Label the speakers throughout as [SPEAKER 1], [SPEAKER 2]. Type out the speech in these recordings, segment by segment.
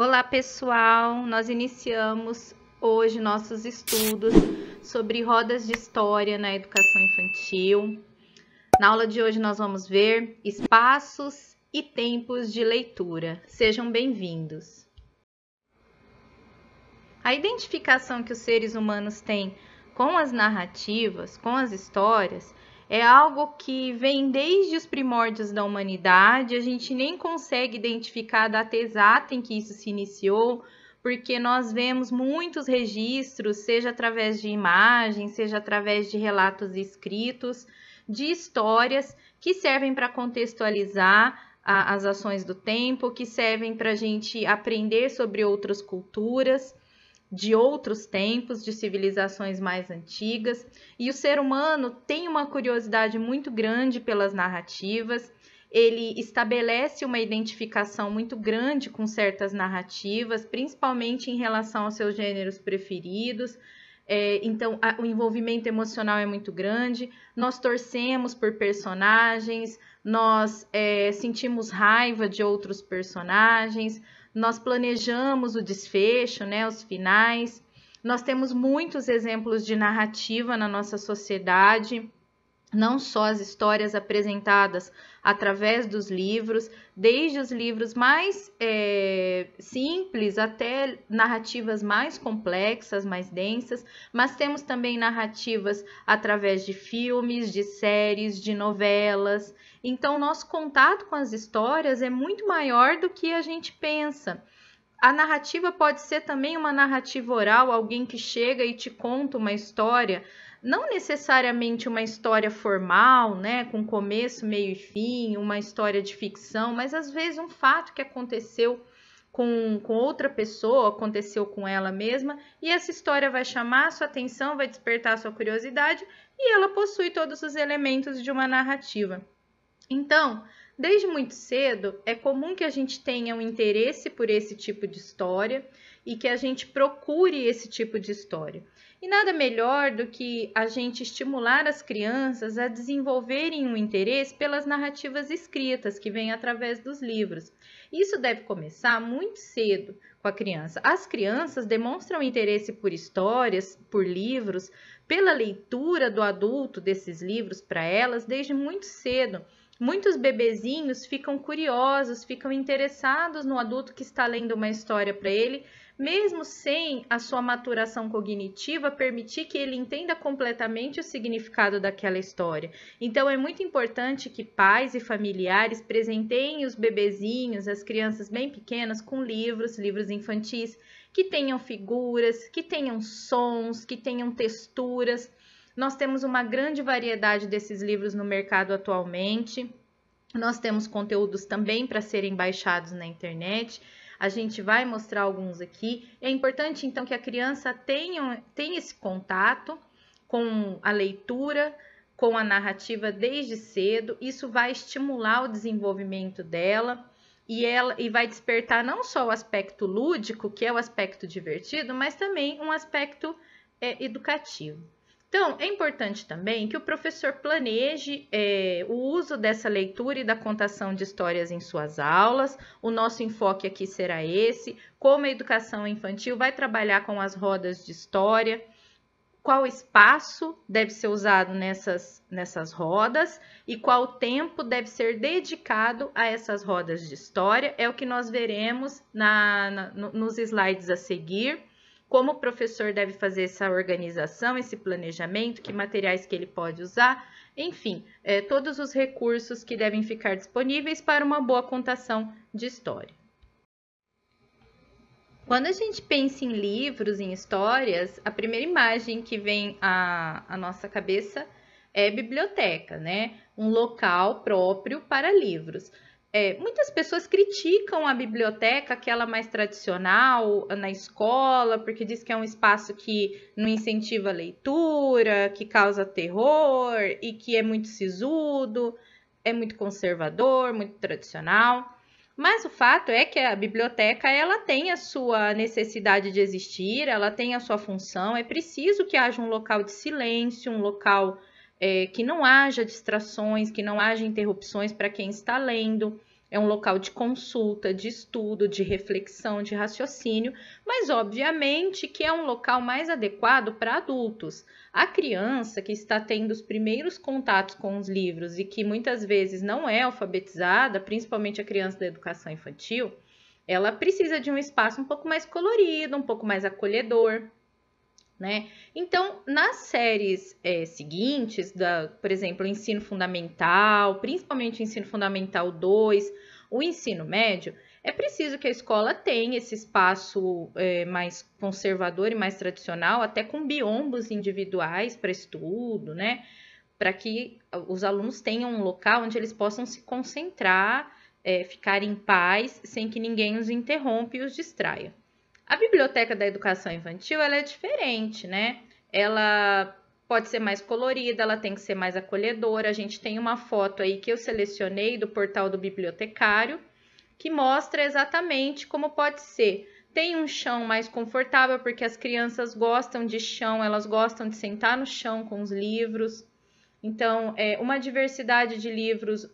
[SPEAKER 1] Olá, pessoal! Nós iniciamos hoje nossos estudos sobre rodas de história na educação infantil. Na aula de hoje nós vamos ver espaços e tempos de leitura. Sejam bem-vindos! A identificação que os seres humanos têm com as narrativas, com as histórias, é algo que vem desde os primórdios da humanidade. A gente nem consegue identificar a data exata em que isso se iniciou, porque nós vemos muitos registros, seja através de imagens, seja através de relatos escritos, de histórias que servem para contextualizar as ações do tempo, que servem para a gente aprender sobre outras culturas, de outros tempos, de civilizações mais antigas, e o ser humano tem uma curiosidade muito grande pelas narrativas. Ele estabelece uma identificação muito grande com certas narrativas, principalmente em relação aos seus gêneros preferidos. Então, o envolvimento emocional é muito grande, nós torcemos por personagens, nós sentimos raiva de outros personagens, nós planejamos o desfecho, né, os finais. Nós temos muitos exemplos de narrativa na nossa sociedade, não só as histórias apresentadas através dos livros, desde os livros mais simples até narrativas mais complexas, mais densas, mas temos também narrativas através de filmes, de séries, de novelas. Então, nosso contato com as histórias é muito maior do que a gente pensa. A narrativa pode ser também uma narrativa oral, alguém que chega e te conta uma história, não necessariamente uma história formal, né, com começo, meio e fim, uma história de ficção, mas às vezes um fato que aconteceu com outra pessoa, aconteceu com ela mesma, e essa história vai chamar a sua atenção, vai despertar a sua curiosidade, e ela possui todos os elementos de uma narrativa. Então, desde muito cedo, é comum que a gente tenha um interesse por esse tipo de história e que a gente procure esse tipo de história. E nada melhor do que a gente estimular as crianças a desenvolverem um interesse pelas narrativas escritas que vêm através dos livros. Isso deve começar muito cedo com a criança. As crianças demonstram interesse por histórias, por livros, pela leitura do adulto desses livros para elas desde muito cedo. Muitos bebezinhos ficam curiosos, ficam interessados no adulto que está lendo uma história para ele, mesmo sem a sua maturação cognitiva permitir que ele entenda completamente o significado daquela história. Então, é muito importante que pais e familiares presenteiem os bebezinhos, as crianças bem pequenas, com livros infantis, que tenham figuras, que tenham sons, que tenham texturas. Nós temos uma grande variedade desses livros no mercado atualmente. Nós temos conteúdos também para serem baixados na internet. A gente vai mostrar alguns aqui. É importante, então, que a criança tenha esse contato com a leitura, com a narrativa desde cedo. Isso vai estimular o desenvolvimento dela e vai despertar não só o aspecto lúdico, que é o aspecto divertido, mas também um aspecto educativo. Então, é importante também que o professor planeje o uso dessa leitura e da contação de histórias em suas aulas. O nosso enfoque aqui será esse, como a educação infantil vai trabalhar com as rodas de história, qual espaço deve ser usado nessas rodas e qual tempo deve ser dedicado a essas rodas de história. É o que nós veremos nos slides a seguir. Como o professor deve fazer essa organização, esse planejamento, que materiais que ele pode usar, enfim, todos os recursos que devem ficar disponíveis para uma boa contação de história. Quando a gente pensa em livros, em histórias, a primeira imagem que vem à nossa cabeça é biblioteca, né? Um local próprio para livros. Muitas pessoas criticam a biblioteca, aquela mais tradicional, na escola, porque diz que é um espaço que não incentiva a leitura, que causa terror e que é muito sisudo, é muito conservador, muito tradicional. Mas o fato é que a biblioteca ela tem a sua necessidade de existir, ela tem a sua função. É preciso que haja um local de silêncio, um local que não haja distrações, que não haja interrupções para quem está lendo. É um local de consulta, de estudo, de reflexão, de raciocínio, mas obviamente que é um local mais adequado para adultos. A criança que está tendo os primeiros contatos com os livros e que muitas vezes não é alfabetizada, principalmente a criança da educação infantil, ela precisa de um espaço um pouco mais colorido, um pouco mais acolhedor, né? Então, nas séries seguintes, por exemplo, o ensino fundamental, principalmente o ensino fundamental 2, o ensino médio, é preciso que a escola tenha esse espaço mais conservador e mais tradicional, até com biombos individuais para estudo, né? Para que os alunos tenham um local onde eles possam se concentrar, ficar em paz, sem que ninguém os interrompa e os distraia. A biblioteca da educação infantil, ela é diferente, né? Ela pode ser mais colorida, ela tem que ser mais acolhedora. A gente tem uma foto aí que eu selecionei do portal do bibliotecário, que mostra exatamente como pode ser. Tem um chão mais confortável, porque as crianças gostam de chão, elas gostam de sentar no chão com os livros. Então, uma diversidade de livros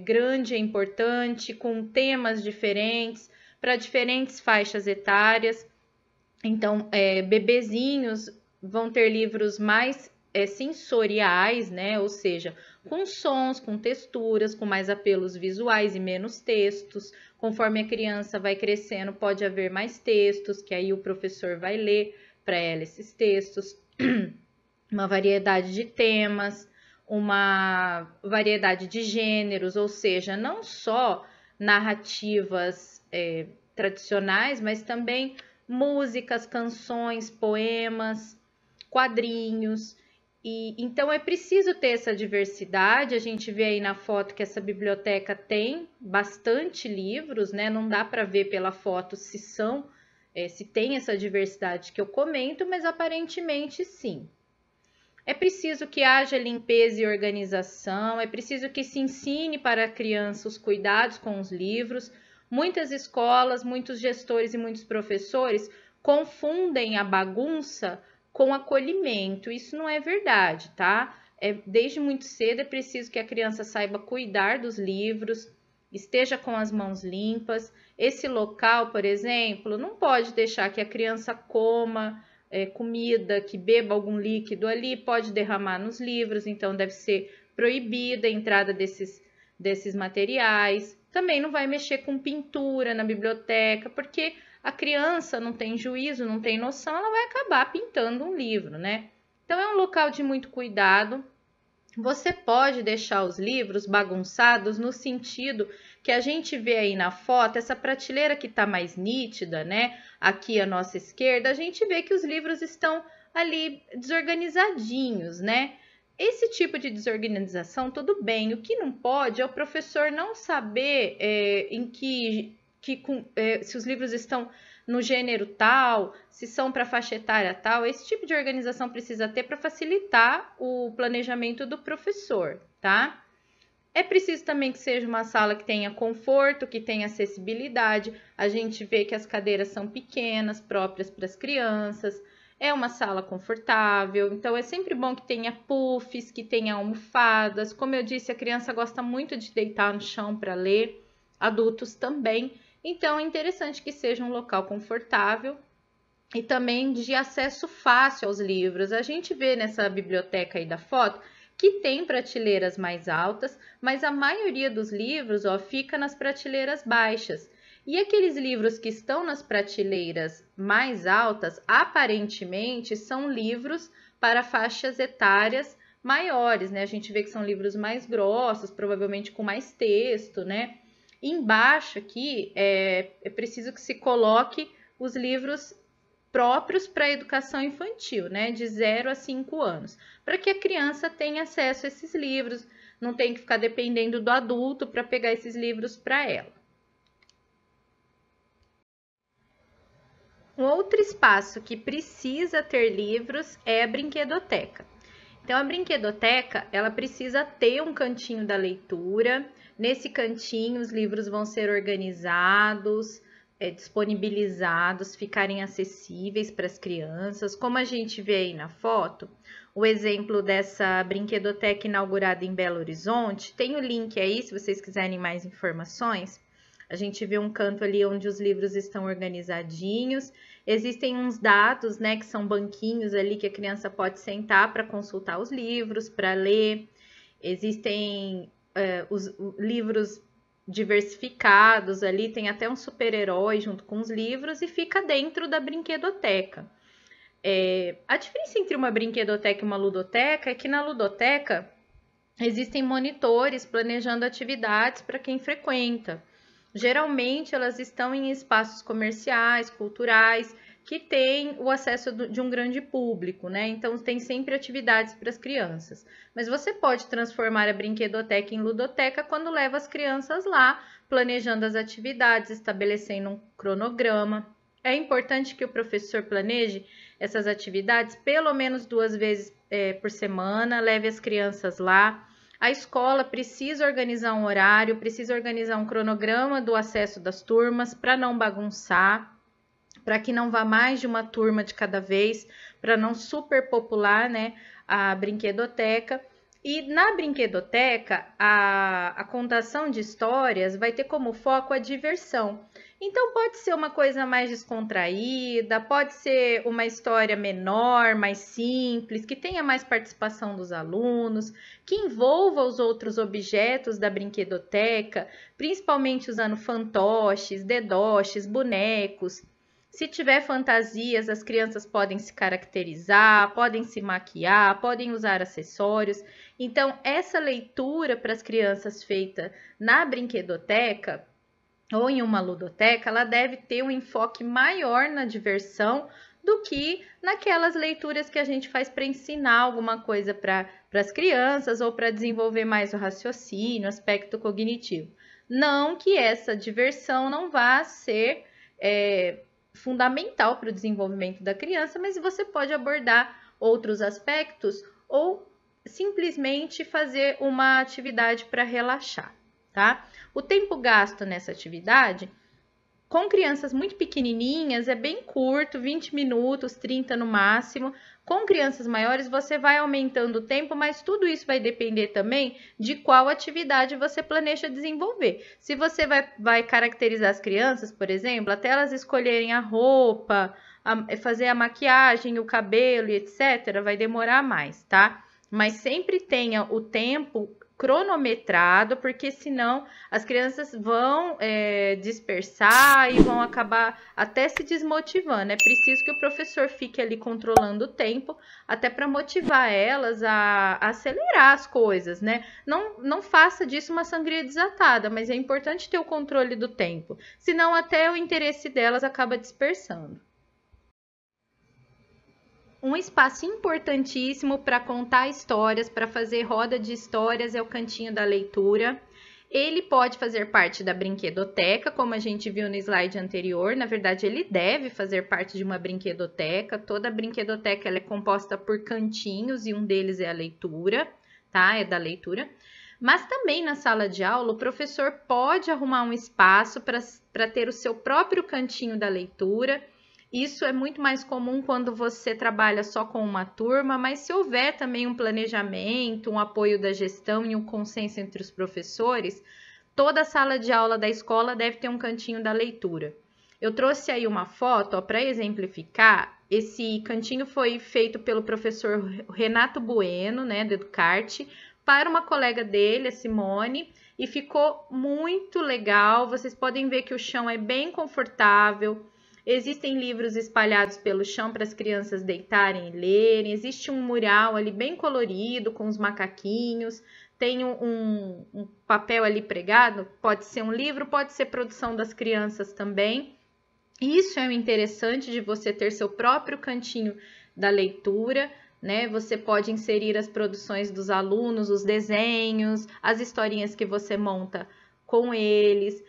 [SPEAKER 1] grande é importante, com temas diferentes, para diferentes faixas etárias. Então, bebezinhos vão ter livros mais sensoriais, né? Ou seja, com sons, com texturas, com mais apelos visuais e menos textos. Conforme a criança vai crescendo, pode haver mais textos, que aí o professor vai ler para ela esses textos. Uma variedade de temas, uma variedade de gêneros, ou seja, não só narrativas tradicionais, mas também músicas, canções, poemas, quadrinhos. E então é preciso ter essa diversidade. A gente vê aí na foto que essa biblioteca tem bastante livros, né? Não dá para ver pela foto se tem essa diversidade que eu comento, mas aparentemente sim. É preciso que haja limpeza e organização, é preciso que se ensine para a criança os cuidados com os livros. Muitas escolas, muitos gestores e muitos professores confundem a bagunça com acolhimento. Isso não é verdade, tá? Desde muito cedo é preciso que a criança saiba cuidar dos livros, esteja com as mãos limpas. Esse local, por exemplo, não pode deixar que a criança coma comida, que beba algum líquido ali, pode derramar nos livros, então deve ser proibida a entrada desses materiais. Também não vai mexer com pintura na biblioteca, porque a criança não tem juízo, não tem noção, ela vai acabar pintando um livro, né? Então é um local de muito cuidado. Você pode deixar os livros bagunçados no sentido que a gente vê aí na foto, essa prateleira que está mais nítida, né? Aqui à nossa esquerda, a gente vê que os livros estão ali desorganizadinhos, né? Esse tipo de desorganização, tudo bem. O que não pode é o professor não saber se os livros estão no gênero tal, se são para faixa etária tal. Esse tipo de organização precisa ter para facilitar o planejamento do professor, tá? É preciso também que seja uma sala que tenha conforto, que tenha acessibilidade. A gente vê que as cadeiras são pequenas, próprias para as crianças. É uma sala confortável, então é sempre bom que tenha puffs, que tenha almofadas. Como eu disse, a criança gosta muito de deitar no chão para ler, adultos também. Então é interessante que seja um local confortável e também de acesso fácil aos livros. A gente vê nessa biblioteca aí da foto que tem prateleiras mais altas, mas a maioria dos livros fica nas prateleiras baixas. E aqueles livros que estão nas prateleiras mais altas, aparentemente, são livros para faixas etárias maiores, né? A gente vê que são livros mais grossos, provavelmente com mais texto, né? Embaixo aqui é preciso que se coloque os livros próprios para a educação infantil, né? De 0 a 5 anos, para que a criança tenha acesso a esses livros, não tem que ficar dependendo do adulto para pegar esses livros para ela. Um outro espaço que precisa ter livros é a brinquedoteca. Então, a brinquedoteca, ela precisa ter um cantinho da leitura. Nesse cantinho, os livros vão ser organizados, disponibilizados, ficarem acessíveis para as crianças. Como a gente vê aí na foto, o exemplo dessa brinquedoteca inaugurada em Belo Horizonte, tem o link aí, se vocês quiserem mais informações. A gente vê um canto ali onde os livros estão organizadinhos. Existem uns dados, né, que são banquinhos ali que a criança pode sentar para consultar os livros, para ler. Existem os livros diversificados ali, tem até um super-herói junto com os livros e fica dentro da brinquedoteca. A diferença entre uma brinquedoteca e uma ludoteca é que na ludoteca existem monitores planejando atividades para quem frequenta. Geralmente elas estão em espaços comerciais, culturais, que têm o acesso de um grande público, né? Então tem sempre atividades para as crianças. Mas você pode transformar a brinquedoteca em ludoteca quando leva as crianças lá, planejando as atividades, estabelecendo um cronograma. É importante que o professor planeje essas atividades pelo menos 2 vezes por semana, leve as crianças lá. A escola precisa organizar um horário, precisa organizar um cronograma do acesso das turmas para não bagunçar, para que não vá mais de uma turma de cada vez, para não superpopular, né, a brinquedoteca. E na brinquedoteca, a contação de histórias vai ter como foco a diversão. Então, pode ser uma coisa mais descontraída, pode ser uma história menor, mais simples, que tenha mais participação dos alunos, que envolva os outros objetos da brinquedoteca, principalmente usando fantoches, dedoches, bonecos. Se tiver fantasias, as crianças podem se caracterizar, podem se maquiar, podem usar acessórios. Então, essa leitura para as crianças feita na brinquedoteca ou em uma ludoteca, ela deve ter um enfoque maior na diversão do que naquelas leituras que a gente faz para ensinar alguma coisa para as crianças ou para desenvolver mais o raciocínio, o aspecto cognitivo. Não que essa diversão não vá ser fundamental para o desenvolvimento da criança, mas você pode abordar outros aspectos ou simplesmente fazer uma atividade para relaxar, tá? O tempo gasto nessa atividade, com crianças muito pequenininhas, é bem curto, 20 minutos, 30 no máximo. Com crianças maiores, você vai aumentando o tempo, mas tudo isso vai depender também de qual atividade você planeja desenvolver. Se você vai caracterizar as crianças, por exemplo, até elas escolherem a roupa, fazer a maquiagem, o cabelo e etc., vai demorar mais, tá? Mas sempre tenha o tempo cronometrado, porque senão as crianças vão dispersar e vão acabar até se desmotivando. É preciso que o professor fique ali controlando o tempo, até para motivar elas a acelerar as coisas, né? Não faça disso uma sangria desatada, mas é importante ter o controle do tempo, senão até o interesse delas acaba dispersando. Um espaço importantíssimo para contar histórias, para fazer roda de histórias, é o cantinho da leitura. Ele pode fazer parte da brinquedoteca, como a gente viu no slide anterior. Na verdade, ele deve fazer parte de uma brinquedoteca. Toda brinquedoteca ela é composta por cantinhos e um deles é a leitura, tá? É da leitura. Mas também na sala de aula, o professor pode arrumar um espaço para ter o seu próprio cantinho da leitura. Isso é muito mais comum quando você trabalha só com uma turma, mas se houver também um planejamento, um apoio da gestão e um consenso entre os professores, toda a sala de aula da escola deve ter um cantinho da leitura. Eu trouxe aí uma foto para exemplificar. Esse cantinho foi feito pelo professor Renato Bueno, né, do Educarte, para uma colega dele, a Simone, e ficou muito legal. Vocês podem ver que o chão é bem confortável. Existem livros espalhados pelo chão para as crianças deitarem e lerem. Existe um mural ali bem colorido com os macaquinhos. Tem um papel ali pregado. Pode ser um livro, pode ser produção das crianças também. Isso é o interessante de você ter seu próprio cantinho da leitura, né? Você pode inserir as produções dos alunos, os desenhos, as historinhas que você monta com eles.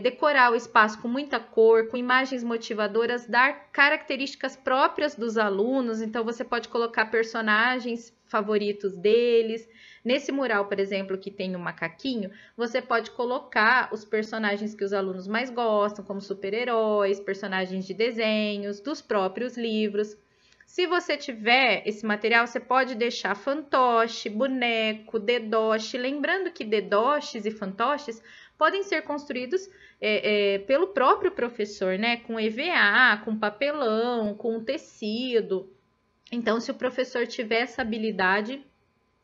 [SPEAKER 1] Decorar o espaço com muita cor, com imagens motivadoras, dar características próprias dos alunos. Então, você pode colocar personagens favoritos deles. Nesse mural, por exemplo, que tem um macaquinho, você pode colocar os personagens que os alunos mais gostam, como super-heróis, personagens de desenhos, dos próprios livros. Se você tiver esse material, você pode deixar fantoche, boneco, dedoche. Lembrando que dedoches e fantoches podem ser construídos pelo próprio professor, né? Com EVA, com papelão, com tecido. Então, se o professor tiver essa habilidade,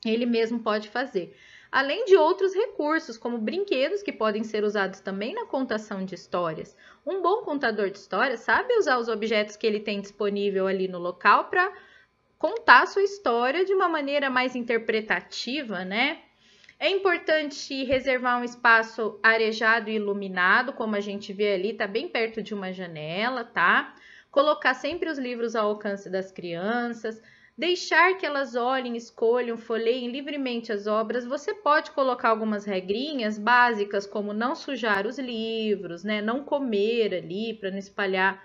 [SPEAKER 1] ele mesmo pode fazer. Além de outros recursos, como brinquedos que podem ser usados também na contação de histórias. Um bom contador de histórias sabe usar os objetos que ele tem disponível ali no local para contar a sua história de uma maneira mais interpretativa, né? É importante reservar um espaço arejado e iluminado, como a gente vê ali, tá bem perto de uma janela, tá? Colocar sempre os livros ao alcance das crianças, deixar que elas olhem, escolham, folheiem livremente as obras. Você pode colocar algumas regrinhas básicas, como não sujar os livros, né? Não comer ali para não espalhar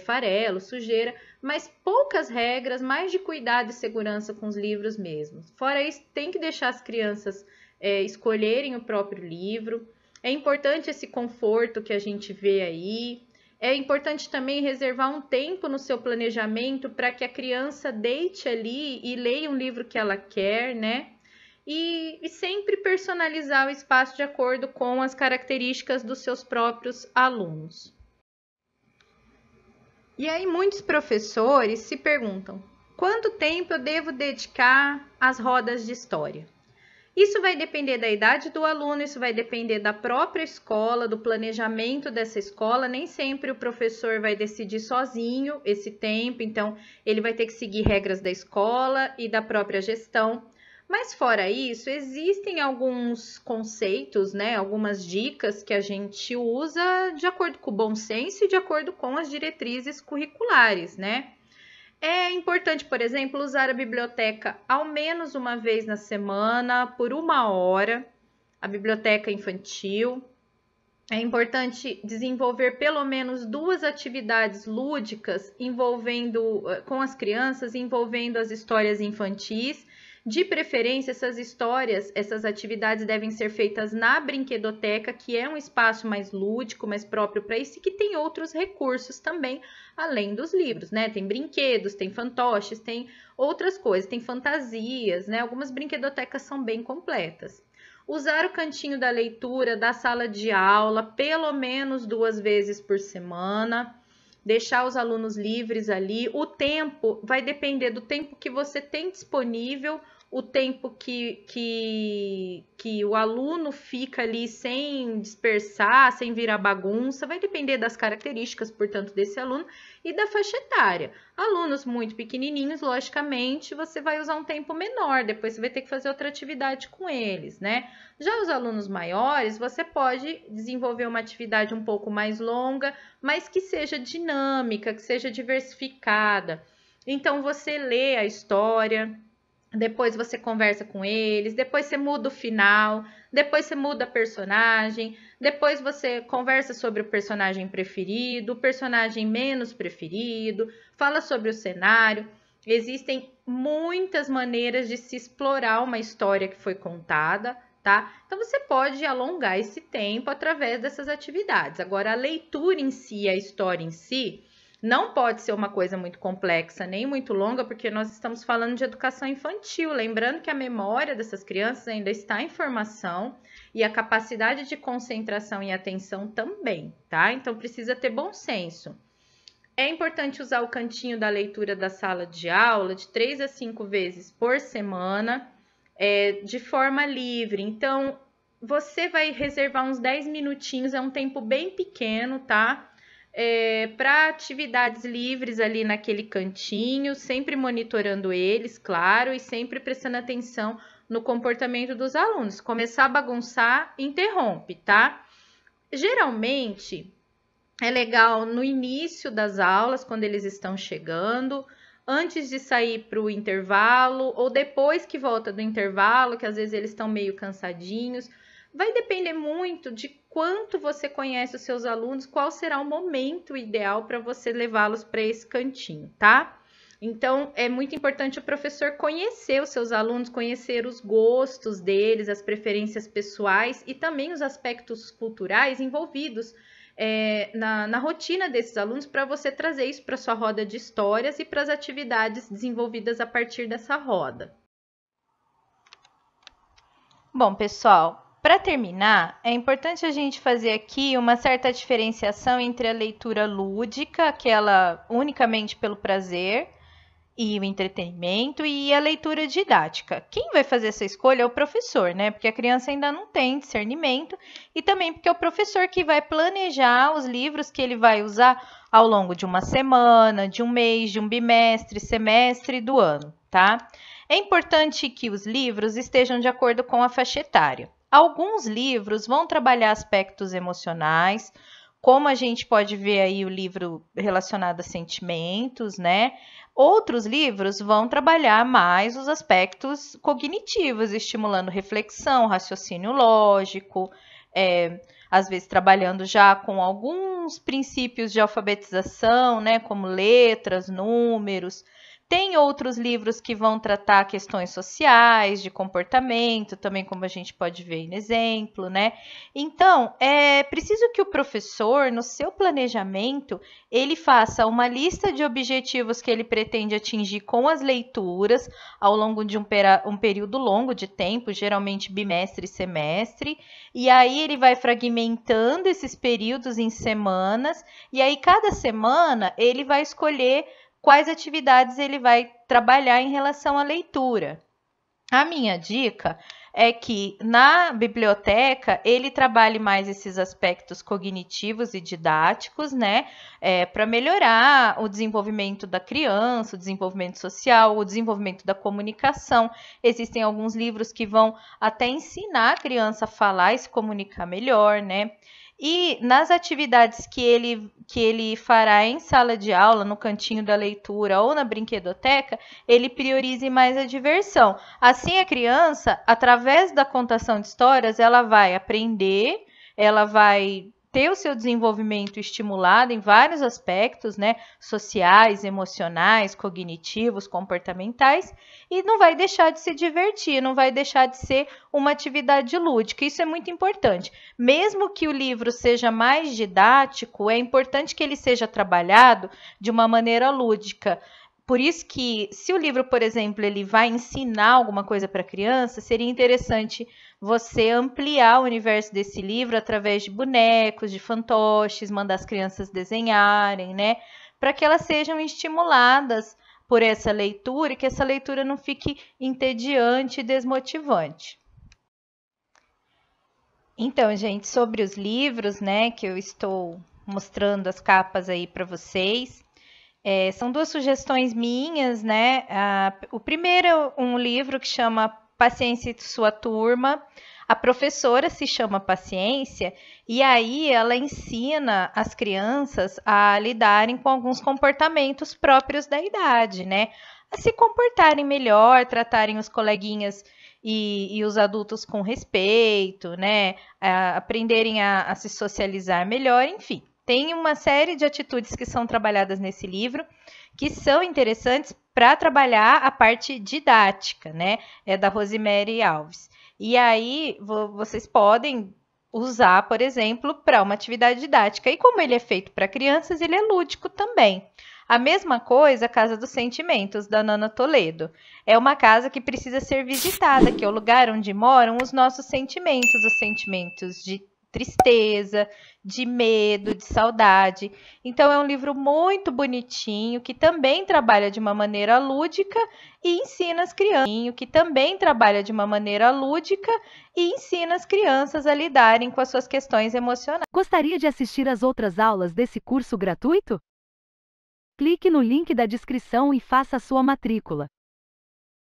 [SPEAKER 1] farelo, sujeira, mas poucas regras, mais de cuidado e segurança com os livros mesmos. Fora isso, tem que deixar as crianças escolherem o próprio livro. É importante esse conforto que a gente vê aí. É importante também reservar um tempo no seu planejamento para que a criança deite ali e leia um livro que ela quer, né? E sempre personalizar o espaço de acordo com as características dos seus próprios alunos. E aí muitos professores se perguntam: quanto tempo eu devo dedicar às rodas de história? Isso vai depender da idade do aluno, isso vai depender da própria escola, do planejamento dessa escola. Nem sempre o professor vai decidir sozinho esse tempo, então ele vai ter que seguir regras da escola e da própria gestão. Mas fora isso, existem alguns conceitos, né, algumas dicas que a gente usa de acordo com o bom senso e de acordo com as diretrizes curriculares, né? É importante, por exemplo, usar a biblioteca ao menos uma vez na semana, por 1 hora, a biblioteca infantil. É importante desenvolver pelo menos 2 atividades lúdicas com as crianças, envolvendo as histórias infantis. De preferência, essas atividades devem ser feitas na brinquedoteca, que é um espaço mais lúdico, mais próprio para isso, e que tem outros recursos também, além dos livros, né? Tem brinquedos, tem fantoches, tem outras coisas, tem fantasias, né? Algumas brinquedotecas são bem completas. Usar o cantinho da leitura da sala de aula pelo menos 2 vezes por semana. Deixar os alunos livres ali. O tempo vai depender do tempo que você tem disponível, o tempo que o aluno fica ali sem dispersar, sem virar bagunça, vai depender das características, portanto, desse aluno e da faixa etária. Alunos muito pequenininhos, logicamente, você vai usar um tempo menor, depois você vai ter que fazer outra atividade com eles, né? Já os alunos maiores, você pode desenvolver uma atividade um pouco mais longa, mas que seja dinâmica, que seja diversificada. Então, você lê a história, depois você conversa com eles, depois você muda o final, depois você muda a personagem, depois você conversa sobre o personagem preferido, o personagem menos preferido, fala sobre o cenário. Existem muitas maneiras de se explorar uma história que foi contada, tá? Então, você pode alongar esse tempo através dessas atividades. Agora, a leitura em si, a história em si, não pode ser uma coisa muito complexa, nem muito longa, porque nós estamos falando de educação infantil. Lembrando que a memória dessas crianças ainda está em formação e a capacidade de concentração e atenção também, tá? Então, precisa ter bom senso. É importante usar o cantinho da leitura da sala de aula de 3 a 5 vezes por semana, de forma livre. Então, você vai reservar uns 10 minutinhos, é um tempo bem pequeno, tá? Para atividades livres ali naquele cantinho, sempre monitorando eles, claro, e sempre prestando atenção no comportamento dos alunos. Começar a bagunçar, interrompe, tá? Geralmente, é legal no início das aulas, quando eles estão chegando, antes de sair para o intervalo, ou depois que volta do intervalo, que às vezes eles estão meio cansadinhos. Vai depender muito de quanto você conhece os seus alunos, qual será o momento ideal para você levá-los para esse cantinho, tá? Então, é muito importante o professor conhecer os seus alunos, conhecer os gostos deles, as preferências pessoais e também os aspectos culturais envolvidos na rotina desses alunos, para você trazer isso para sua roda de histórias e para as atividades desenvolvidas a partir dessa roda. Bom, pessoal, Para terminar, é importante a gente fazer aqui uma certa diferenciação entre a leitura lúdica, aquela unicamente pelo prazer e o entretenimento, e a leitura didática. Quem vai fazer essa escolha é o professor, né? Porque a criança ainda não tem discernimento e também porque é o professor que vai planejar os livros que ele vai usar ao longo de uma semana, de um mês, de um bimestre, semestre do ano, tá? É importante que os livros estejam de acordo com a faixa etária. Alguns livros vão trabalhar aspectos emocionais, como a gente pode ver aí o livro relacionado a sentimentos, né? Outros livros vão trabalhar mais os aspectos cognitivos, estimulando reflexão, raciocínio lógico, às vezes trabalhando já com alguns princípios de alfabetização, né? Como letras, números. Tem outros livros que vão tratar questões sociais, de comportamento, também como a gente pode ver no exemplo, né? Então, é preciso que o professor, no seu planejamento, ele faça uma lista de objetivos que ele pretende atingir com as leituras ao longo de um período longo de tempo, geralmente bimestre e semestre, e aí ele vai fragmentando esses períodos em semanas, e aí cada semana ele vai escolher quais atividades ele vai trabalhar em relação à leitura. A minha dica é que na biblioteca ele trabalhe mais esses aspectos cognitivos e didáticos, né? Para melhorar o desenvolvimento da criança, o desenvolvimento social, o desenvolvimento da comunicação. Existem alguns livros que vão até ensinar a criança a falar e se comunicar melhor, né? E nas atividades que ele fará em sala de aula, no cantinho da leitura ou na brinquedoteca, ele priorize mais a diversão. Assim, a criança, através da contação de histórias, ela vai aprender, ela vai ter o seu desenvolvimento estimulado em vários aspectos, né? Sociais, emocionais, cognitivos, comportamentais, e não vai deixar de se divertir, não vai deixar de ser uma atividade lúdica. Isso é muito importante. Mesmo que o livro seja mais didático, é importante que ele seja trabalhado de uma maneira lúdica. Por isso que, se o livro, por exemplo, ele vai ensinar alguma coisa para a criança, seria interessante você ampliar o universo desse livro através de bonecos, de fantoches, mandar as crianças desenharem, né? Para que elas sejam estimuladas por essa leitura e que essa leitura não fique entediante e desmotivante. Então, gente, sobre os livros, né, que eu estou mostrando as capas aí para vocês, são duas sugestões minhas, né? O primeiro é um livro que chama Paciência e Sua Turma. A professora se chama Paciência e aí ela ensina as crianças a lidarem com alguns comportamentos próprios da idade, né? A se comportarem melhor, tratarem os coleguinhas e os adultos com respeito, né? Aprenderem a se socializar melhor, enfim. Tem uma série de atitudes que são trabalhadas nesse livro que são interessantes para trabalhar a parte didática, né? É da Rosemary Alves. E aí vocês podem usar, por exemplo, para uma atividade didática. E como ele é feito para crianças, ele é lúdico também. A mesma coisa a Casa dos Sentimentos, da Nana Toledo. É uma casa que precisa ser visitada, que é o lugar onde moram os nossos sentimentos, os sentimentos de tristeza, de medo, de saudade. Então, é um livro muito bonitinho, que também trabalha de uma maneira lúdica e ensina as crianças a lidarem com as suas questões emocionais.
[SPEAKER 2] Gostaria de assistir às outras aulas desse curso gratuito? Clique no link da descrição e faça a sua matrícula.